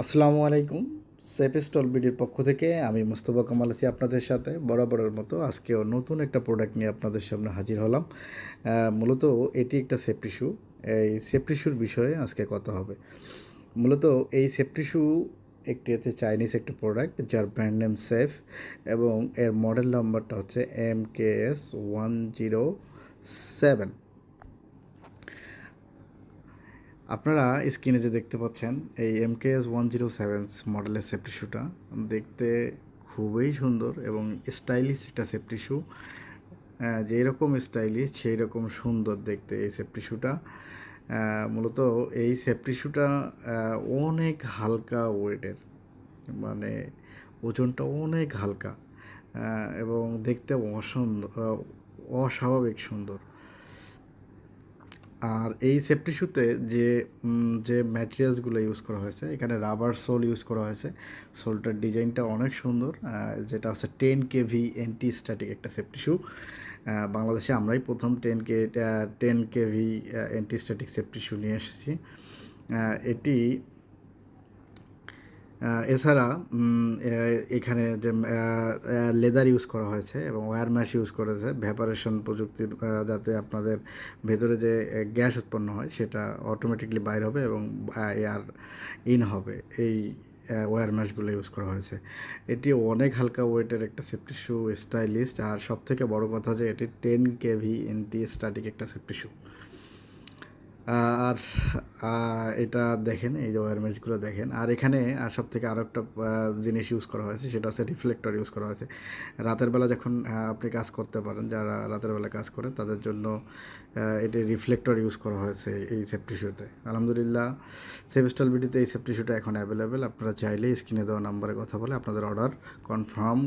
আসসালামু আলাইকুম। Safe stall বিডির পক্ষ থেকে আমি মোস্তফা কামাল আছি আপনাদের সাথে বরাবরের মতো আজকেও নতুন একটা প্রোডাক্ট নিয়ে আপনাদের সামনে হাজির হলাম। মূলত এটি একটা সেফটি শু। এই সেফটি শুর বিষয়ে আজকে কথা হবে। মূলত এই সেফটি শু একটি হচ্ছে চাইনিজ একটা প্রোডাক্ট যার ব্র্যান্ড নেম সেফ এবং এর মডেল নাম্বারটা হচ্ছে MKS 107। আপনারা স্ক্রিনে যে দেখতে পাচ্ছেন এই MKS 107 মডেলের সেফটি শুটা দেখতে খুবই সুন্দর এবং স্টাইলিশ একটা সেফটি শু। যেই রকম স্টাইলিশ সেই রকম সুন্দর দেখতে এই সেফটি শুটা। মূলত এই সেফটি শুটা অনেক হালকা ওয়েটের, মানে ওজনটা অনেক হালকা এবং দেখতে অস্বাভাবিক সুন্দর। আর এই সেফটি শুতে যে ম্যাটেরিয়ালসগুলো ইউজ করা হয়েছে, এখানে রাবার সোল ইউজ করা হয়েছে। সোলটার ডিজাইনটা অনেক সুন্দর, যেটা হচ্ছে 10 kV অ্যান্টি স্ট্যাটিক একটা সেফটি শু। বাংলাদেশে আমরাই প্রথম 10 kV অ্যান্টি স্ট্যাটিক সেফটি শু নিয়ে এসেছি। এটি এছাড়া এখানে যে লেদার ইউজ করা হয়েছে এবং ওয়্যার ম্যাশ ইউজ করেছে ভ্যাপারেশন প্রযুক্তির, যাতে আপনাদের ভেতরে যে গ্যাস উৎপন্ন হয় সেটা অটোমেটিকলি বাইর হবে এবং এয়ার ইন হবে। এই ওয়্যার ম্যাশগুলো ইউজ করা হয়েছে। এটি অনেক হালকা ওয়েটের একটা সেফটি শু, স্টাইলিস্ট, আর সবথেকে বড় কথা যে এটি 10 kV এন্টি স্ট্যাটিক একটা সেফটি শু। আর এটা দেখেন, এই যে ওয়্যার মেশগুলো দেখেন। আর এখানে সবথেকে আরও একটা জিনিস ইউজ করা হয়েছে, সেটা হচ্ছে রিফ্লেক্টর ইউজ করা হয়েছে। রাতের বেলা যখন আপনি কাজ করতে পারেন, যারা রাতের বেলা কাজ করে তাদের জন্য এটি রিফ্লেক্টর ইউজ করা হয়েছে এই সেফটি শুতে। আলহামদুলিল্লাহ, সেফস্টাইল বিডিতে এই সেফটি শুটা এখন অ্যাভেলেবেল। আপনারা চাইলেই স্ক্রিনে দেওয়া নাম্বারে কথা বলে আপনাদের অর্ডার কনফার্ম